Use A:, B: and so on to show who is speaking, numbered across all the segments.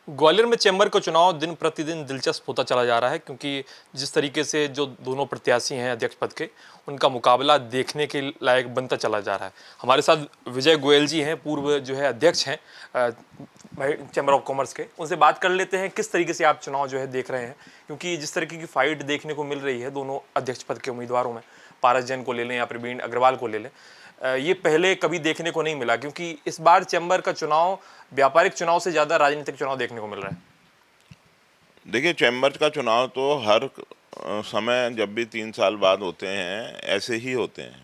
A: ग्वालियर में चैम्बर का चुनाव दिन प्रतिदिन दिलचस्प होता चला जा रहा है, क्योंकि जिस तरीके से जो दोनों प्रत्याशी हैं अध्यक्ष पद के, उनका मुकाबला देखने के लायक बनता चला जा रहा है। हमारे साथ विजय गोयल जी हैं, पूर्व जो है अध्यक्ष हैं चैम्बर ऑफ कॉमर्स के। उनसे बात कर लेते हैं किस तरीके से आप चुनाव जो है देख रहे हैं, क्योंकि जिस तरीके की फाइट देखने को मिल रही है दोनों अध्यक्ष पद के उम्मीदवारों में, पारस जैन को ले लें या प्रवीण अग्रवाल को ले लें, ये पहले कभी देखने को नहीं मिला, क्योंकि इस बार चैम्बर का चुनाव व्यापारिक चुनाव से ज़्यादा राजनीतिक चुनाव देखने को मिल रहा है।
B: देखिए, चैम्बर का चुनाव तो हर समय जब भी 3 साल बाद होते हैं ऐसे ही होते हैं।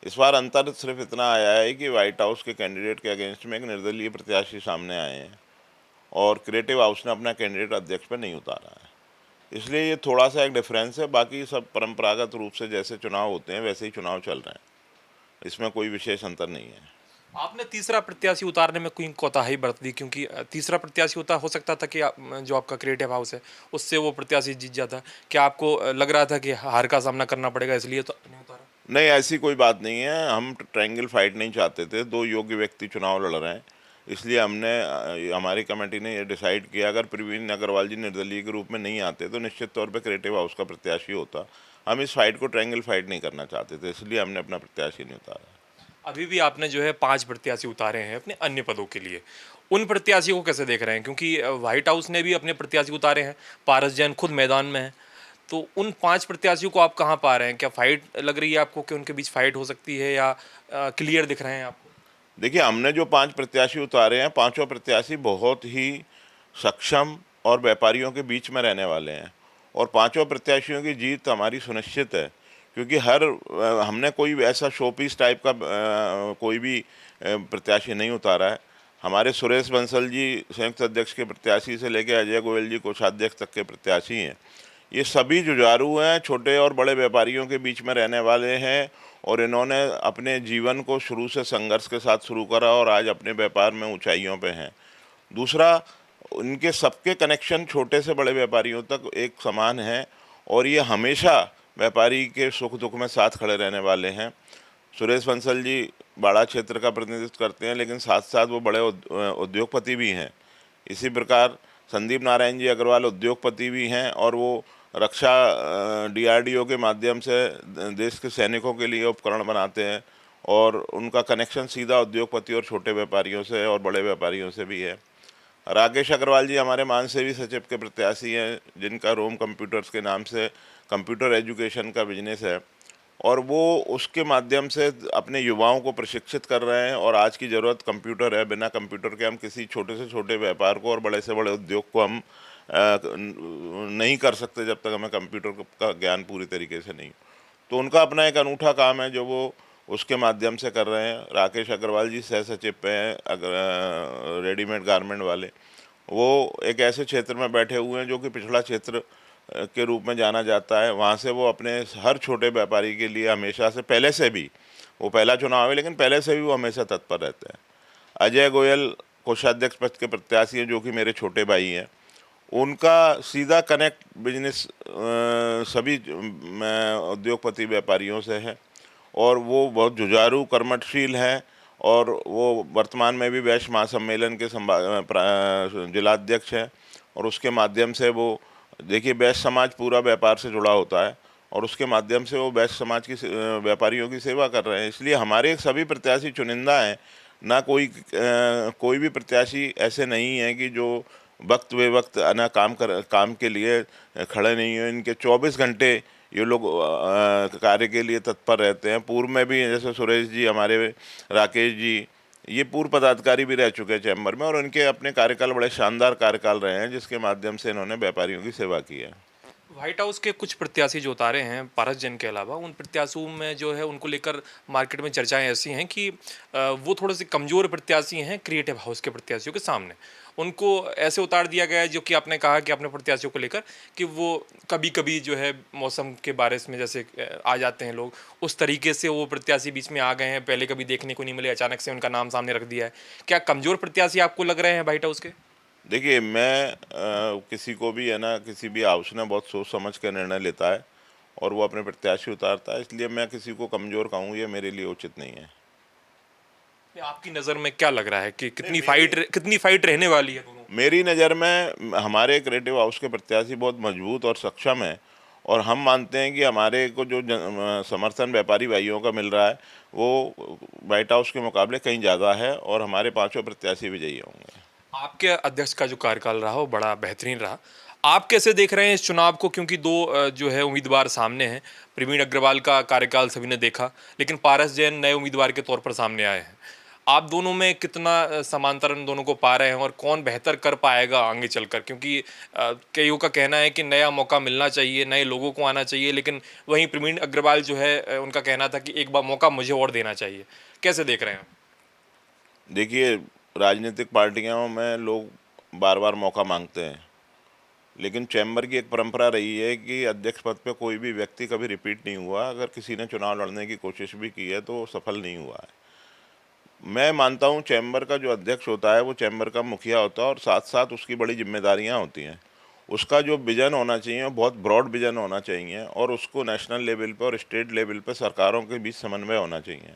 B: इस बार अंतर सिर्फ इतना आया है कि व्हाइट हाउस के कैंडिडेट के अगेंस्ट में एक निर्दलीय प्रत्याशी सामने आए हैं और क्रिएटिव हाउस ने अपना कैंडिडेट अध्यक्ष पर नहीं उतारा है, इसलिए ये थोड़ा सा एक डिफरेंस है। बाकी सब परंपरागत रूप से जैसे चुनाव होते हैं वैसे ही चुनाव चल रहे हैं, इसमें कोई विशेष अंतर नहीं है।
A: आपने तीसरा प्रत्याशी उतारने में कोई कोताही बरत दी, क्योंकि तीसरा प्रत्याशी हो सकता था कि जो आपका क्रिएटिव हाउस है उससे वो प्रत्याशी जीत जाता। क्या आपको लग रहा था कि हार का सामना करना पड़ेगा, इसलिए तो नहीं उतारा?
B: नहीं, ऐसी कोई बात नहीं है। हम ट्रायंगल फाइट नहीं चाहते थे, दो योग्य व्यक्ति चुनाव लड़ रहे हैं, इसलिए हमने हमारी कमेटी ने ये डिसाइड किया अगर प्रवीण अग्रवाल जी निर्दलीय के रूप में नहीं आते तो निश्चित तौर पे क्रिएटिव हाउस का प्रत्याशी होता। हम इस फाइट को ट्रायंगल फाइट नहीं करना चाहते थे, इसलिए हमने अपना प्रत्याशी नहीं उतारा।
A: अभी भी आपने जो है 5 प्रत्याशी उतारे हैं अपने अन्य पदों के लिए, उन प्रत्याशियों को कैसे देख रहे हैं? क्योंकि व्हाइट हाउस ने भी अपने प्रत्याशी उतारे हैं, पारस जैन खुद मैदान में है, तो उन 5 प्रत्याशियों को आप कहाँ पा रहे हैं? क्या फाइट लग रही है आपको कि उनके बीच फाइट हो सकती है, या क्लियर दिख रहे हैं आपको?
B: देखिए, हमने जो 5 प्रत्याशी उतारे हैं, पाँचों प्रत्याशी बहुत ही सक्षम और व्यापारियों के बीच में रहने वाले हैं और पाँचों प्रत्याशियों की जीत हमारी सुनिश्चित है, क्योंकि हमने कोई ऐसा शो पीस टाइप का कोई भी प्रत्याशी नहीं उतारा है। हमारे सुरेश बंसल जी संयुक्त अध्यक्ष के प्रत्याशी से लेकर अजय गोयल जी कोषाध्यक्ष तक के प्रत्याशी हैं। ये सभी जुझारू हैं, छोटे और बड़े व्यापारियों के बीच में रहने वाले हैं और इन्होंने अपने जीवन को शुरू से संघर्ष के साथ शुरू करा और आज अपने व्यापार में ऊंचाइयों पे हैं। दूसरा, उनके सबके कनेक्शन छोटे से बड़े व्यापारियों तक एक समान हैं और ये हमेशा व्यापारी के सुख दुख में साथ खड़े रहने वाले हैं। सुरेश बंसल जी बाड़ा क्षेत्र का प्रतिनिधित्व करते हैं, लेकिन साथ साथ वो बड़े उद्योगपति भी हैं। इसी प्रकार संदीप नारायण जी अग्रवाल उद्योगपति भी हैं और वो रक्षा डीआरडीओ के माध्यम से देश के सैनिकों के लिए उपकरण बनाते हैं और उनका कनेक्शन सीधा उद्योगपति और छोटे व्यापारियों से और बड़े व्यापारियों से भी है। राकेश अग्रवाल जी हमारे मानसेवी सचिव के प्रत्याशी हैं, जिनका रोम कंप्यूटर्स के नाम से कंप्यूटर एजुकेशन का बिजनेस है और वो उसके माध्यम से अपने युवाओं को प्रशिक्षित कर रहे हैं और आज की ज़रूरत कंप्यूटर है। बिना कंप्यूटर के हम किसी छोटे से छोटे व्यापार को और बड़े से बड़े उद्योग को हम नहीं कर सकते जब तक हमें कंप्यूटर का ज्ञान पूरी तरीके से नहीं। तो उनका अपना एक अनूठा काम है जो वो उसके माध्यम से कर रहे हैं। राकेश अग्रवाल जी सह सचिव पे हैं रेडीमेड गारमेंट वाले। वो एक ऐसे क्षेत्र में बैठे हुए हैं जो कि पिछड़ा क्षेत्र के रूप में जाना जाता है। वहाँ से वो अपने हर छोटे व्यापारी के लिए हमेशा से, पहले से भी, वो पहला चुनाव है लेकिन पहले से भी वो हमेशा तत्पर रहते हैं। अजय गोयल कोषाध्यक्ष पद के प्रत्याशी हैं जो कि मेरे छोटे भाई हैं। उनका सीधा कनेक्ट बिजनेस सभी उद्योगपति व्यापारियों से है और वो बहुत जुझारू कर्मठशील हैं और वो वर्तमान में भी वैश्य महासम्मेलन के जिलाध्यक्ष हैं और उसके माध्यम से वो, देखिए, वैश्य समाज पूरा व्यापार से जुड़ा होता है और उसके माध्यम से वो वैश्य समाज की व्यापारियों की सेवा कर रहे हैं। इसलिए हमारे सभी प्रत्याशी चुनिंदा हैं, ना कोई भी प्रत्याशी ऐसे नहीं है कि जो वक्त बे वक्त ना काम के लिए खड़े नहीं हैं। इनके 24 घंटे ये लोग कार्य के लिए तत्पर रहते हैं। पूर्व में भी जैसे सुरेश जी, हमारे राकेश जी, ये पूर्व पदाधिकारी भी रह चुके हैं चैम्बर में और उनके अपने कार्यकाल बड़े शानदार कार्यकाल रहे हैं जिसके माध्यम से इन्होंने व्यापारियों की सेवा की है।
A: व्हाइट हाउस के कुछ प्रत्याशी जो उतारे हैं पारस जैन के अलावा, उन प्रत्याशियों में जो है उनको लेकर मार्केट में चर्चाएं ऐसी हैं कि वो थोड़े से कमज़ोर प्रत्याशी हैं क्रिएटिव हाउस के प्रत्याशियों के सामने। उनको ऐसे उतार दिया गया है, जो कि आपने कहा कि अपने प्रत्याशियों को लेकर, कि वो कभी कभी जो है मौसम के बारिश में जैसे आ जाते हैं लोग, उस तरीके से वो प्रत्याशी बीच में आ गए हैं, पहले कभी देखने को नहीं मिले, अचानक से उनका नाम सामने रख दिया है। क्या कमज़ोर प्रत्याशी आपको लग रहे हैं व्हाइट हाउस के?
B: देखिए, मैं किसी को भी है ना, किसी भी हाउस ने बहुत सोच समझ कर निर्णय लेता है और वो अपने प्रत्याशी उतारता है, इसलिए मैं किसी को कमज़ोर कहूँ ये मेरे लिए उचित नहीं है।
A: आपकी नज़र में क्या लग रहा है कि कितनी फाइट रहने वाली है दोनों?
B: मेरी नज़र में हमारे क्रिएटिव हाउस के प्रत्याशी बहुत मजबूत और सक्षम हैं, और हम मानते हैं कि हमारे को जो समर्थन व्यापारी भाइयों का मिल रहा है वो व्हाइट हाउस के मुकाबले कहीं ज़्यादा है, और हमारे पांचों प्रत्याशी विजयी होंगे।
A: आपके अध्यक्ष का जो कार्यकाल रहा वो बड़ा बेहतरीन रहा। आप कैसे देख रहे हैं इस चुनाव को? क्योंकि दो जो है उम्मीदवार सामने हैं। प्रवीण अग्रवाल का कार्यकाल सभी ने देखा, लेकिन पारस जैन नए उम्मीदवार के तौर पर सामने आए हैं। आप दोनों में कितना समांतर इन दोनों को पा रहे हैं और कौन बेहतर कर पाएगा आगे चलकर? क्योंकि कईयों का कहना है कि नया मौका मिलना चाहिए, नए लोगों को आना चाहिए, लेकिन वहीं प्रवीण अग्रवाल जो है उनका कहना था कि एक बार मौका मुझे और देना चाहिए। कैसे देख रहे हैं आप?
B: देखिए, राजनीतिक पार्टियों में लोग बार बार मौका मांगते हैं, लेकिन चैम्बर की एक परंपरा रही है कि अध्यक्ष पद पे कोई भी व्यक्ति कभी रिपीट नहीं हुआ। अगर किसी ने चुनाव लड़ने की कोशिश भी की है तो वो सफल नहीं हुआ है। मैं मानता हूँ चैम्बर का जो अध्यक्ष होता है वो चैम्बर का मुखिया होता है, और साथ साथ उसकी बड़ी जिम्मेदारियाँ होती हैं। उसका जो विज़न होना चाहिए वो बहुत ब्रॉड विज़न होना चाहिए, और उसको नेशनल लेवल पे और स्टेट लेवल पे सरकारों के बीच समन्वय होना चाहिए।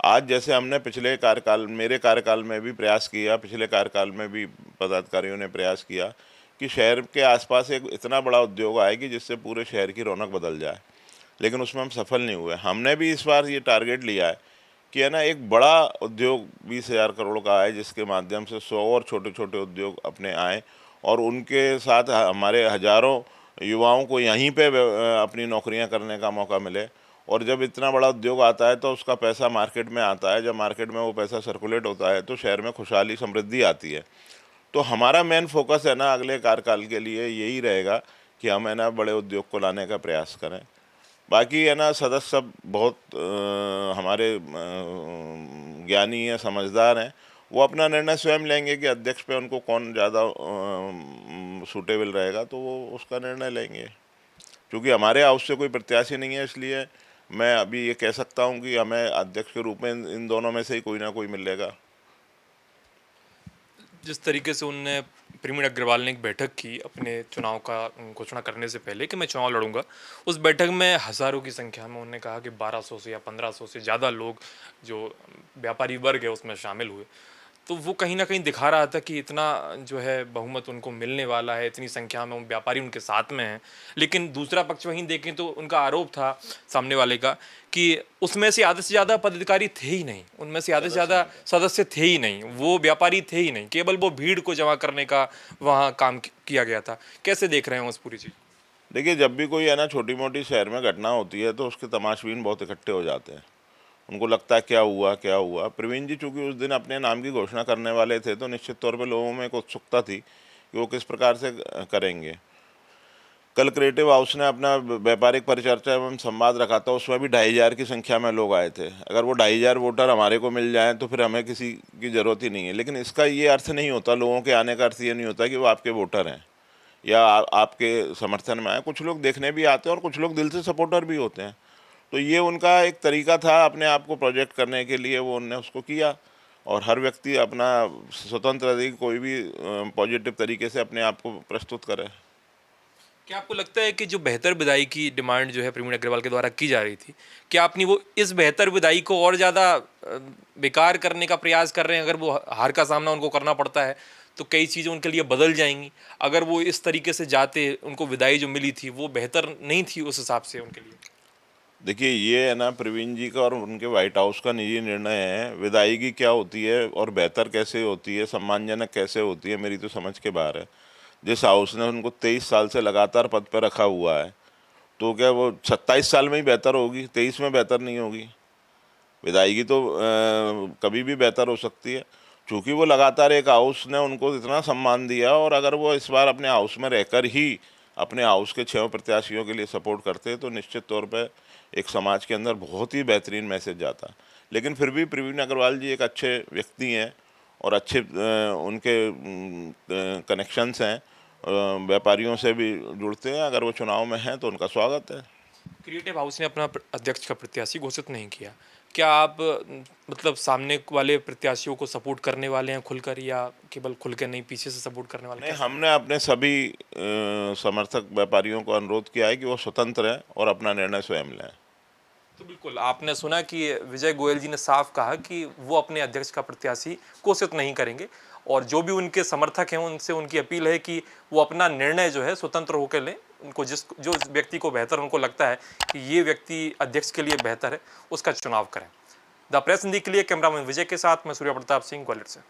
B: आज जैसे हमने पिछले कार्यकाल, मेरे कार्यकाल में भी प्रयास किया, पिछले कार्यकाल में भी पदाधिकारियों ने प्रयास किया कि शहर के आसपास एक इतना बड़ा उद्योग आए कि जिससे पूरे शहर की रौनक बदल जाए, लेकिन उसमें हम सफल नहीं हुए। हमने भी इस बार ये टारगेट लिया है कि है ना, एक बड़ा उद्योग 20,000 करोड़ का आए, जिसके माध्यम से 100 और छोटे छोटे उद्योग अपने आए, और उनके साथ हमारे हज़ारों युवाओं को यहीं पे अपनी नौकरियां करने का मौका मिले। और जब इतना बड़ा उद्योग आता है तो उसका पैसा मार्केट में आता है, जब मार्केट में वो पैसा सर्कुलेट होता है तो शहर में खुशहाली समृद्धि आती है। तो हमारा मेन फोकस है ना अगले कार्यकाल के लिए यही रहेगा कि हम है ना बड़े उद्योग को लाने का प्रयास करें। बाकी है ना सदस्य सब बहुत हमारे ज्ञानी हैं, समझदार हैं। वो अपना निर्णय स्वयं लेंगे कि अध्यक्ष पे उनको कौन ज़्यादा सूटेबल रहेगा, तो वो उसका निर्णय लेंगे। क्योंकि हमारे हाउस से कोई प्रत्याशी नहीं है, इसलिए मैं अभी ये कह सकता हूँ कि हमें अध्यक्ष के रूप में इन दोनों में से ही कोई ना कोई मिलेगा।
A: जिस तरीके से उनने प्रवीण अग्रवाल ने एक बैठक की अपने चुनाव का घोषणा करने से पहले कि मैं चुनाव लड़ूंगा, उस बैठक में हज़ारों की संख्या में उन्होंने कहा कि 1200 से या 1500 से ज़्यादा लोग जो व्यापारी वर्ग है उसमें शामिल हुए। तो वो कहीं न कहीं दिखा रहा था कि इतना जो है बहुमत उनको मिलने वाला है, इतनी संख्या में वो व्यापारी उनके साथ में हैं। लेकिन दूसरा पक्ष वहीं देखें तो उनका आरोप था सामने वाले का कि उसमें से आधे से ज़्यादा पदाधिकारी थे ही नहीं, उनमें से आधे से ज़्यादा सदस्य थे ही नहीं, वो व्यापारी थे ही नहीं, केवल वो भीड़ को जमा करने का वहाँ काम किया गया था। कैसे देख रहे हैं उस पूरी चीज़?
B: देखिए, जब भी कोई है ना छोटी मोटी शहर में घटना होती है तो उसके तमाशबीन बहुत इकट्ठे हो जाते हैं। उनको लगता है क्या हुआ क्या हुआ। प्रवीण जी चूँकि उस दिन अपने नाम की घोषणा करने वाले थे, तो निश्चित तौर पे लोगों में एक उत्सुकता थी कि वो किस प्रकार से करेंगे। कल क्रिएटिव हाउस ने अपना व्यापारिक परिचर्चा एवं संवाद रखा था, उसमें भी 2,500 की संख्या में लोग आए थे। अगर वो 2,500 वोटर हमारे को मिल जाएँ तो फिर हमें किसी की ज़रूरत ही नहीं है। लेकिन इसका ये अर्थ नहीं होता, लोगों के आने का अर्थ ये नहीं होता कि वो आपके वोटर हैं या आपके समर्थन में आए। कुछ लोग देखने भी आते हैं और कुछ लोग दिल से सपोर्टर भी होते हैं। तो ये उनका एक तरीका था अपने आप को प्रोजेक्ट करने के लिए, वो उनने उसको किया। और हर व्यक्ति अपना स्वतंत्र है कि कोई भी पॉजिटिव तरीके से अपने आप को प्रस्तुत करे।
A: क्या आपको लगता है कि जो बेहतर विदाई की डिमांड जो है प्रवीण अग्रवाल के द्वारा की जा रही थी, क्या आपने वो इस बेहतर विदाई को और ज़्यादा बेकार करने का प्रयास कर रहे हैं? अगर वो हार का सामना उनको करना पड़ता है तो कई चीज़ें उनके लिए बदल जाएंगी। अगर वो इस तरीके से जाते, उनको विदाई जो मिली थी वो बेहतर नहीं थी उस हिसाब से उनके लिए?
B: देखिए, ये है ना प्रवीण जी का और उनके व्हाइट हाउस का निजी निर्णय है। विदायगी क्या होती है और बेहतर कैसे होती है, सम्मानजनक कैसे होती है, मेरी तो समझ के बाहर है। जिस हाउस ने उनको 23 साल से लगातार पद पर रखा हुआ है, तो क्या वो 27 साल में ही बेहतर होगी, 23 में बेहतर नहीं होगी? विदायगी तो कभी भी बेहतर हो सकती है। चूँकि वो लगातार एक हाउस ने उनको इतना सम्मान दिया, और अगर वो इस बार अपने हाउस में रहकर ही अपने हाउस के 6 प्रत्याशियों के लिए सपोर्ट करते तो निश्चित तौर पे एक समाज के अंदर बहुत ही बेहतरीन मैसेज जाता। लेकिन फिर भी प्रवीण अग्रवाल जी एक अच्छे व्यक्ति हैं और अच्छे उनके कनेक्शंस हैं, व्यापारियों से भी जुड़ते हैं। अगर वो चुनाव में हैं तो उनका स्वागत है।
A: क्रिएटिव हाउस ने अपना अध्यक्ष का प्रत्याशी घोषित नहीं किया। क्या आप मतलब सामने वाले प्रत्याशियों को सपोर्ट करने वाले हैं खुलकर, या केवल खुल के नहीं पीछे से सपोर्ट करने वाले?
B: नहीं,
A: कैसे?
B: हमने अपने सभी समर्थक व्यापारियों को अनुरोध किया है कि वो स्वतंत्र हैं और अपना निर्णय स्वयं लें।
A: तो बिल्कुल आपने सुना कि विजय गोयल जी ने साफ कहा कि वो अपने अध्यक्ष का प्रत्याशी घोषित नहीं करेंगे, और जो भी उनके समर्थक हैं उनसे उनकी अपील है कि वो अपना निर्णय जो है स्वतंत्र होकर लें। उनको जो व्यक्ति को बेहतर उनको लगता है कि ये व्यक्ति अध्यक्ष के लिए बेहतर है, उसका चुनाव करें। द प्रेस हिंदी के लिए कैमरामैन विजय के साथ मैं सूर्य प्रताप सिंह, ग्वालियर से।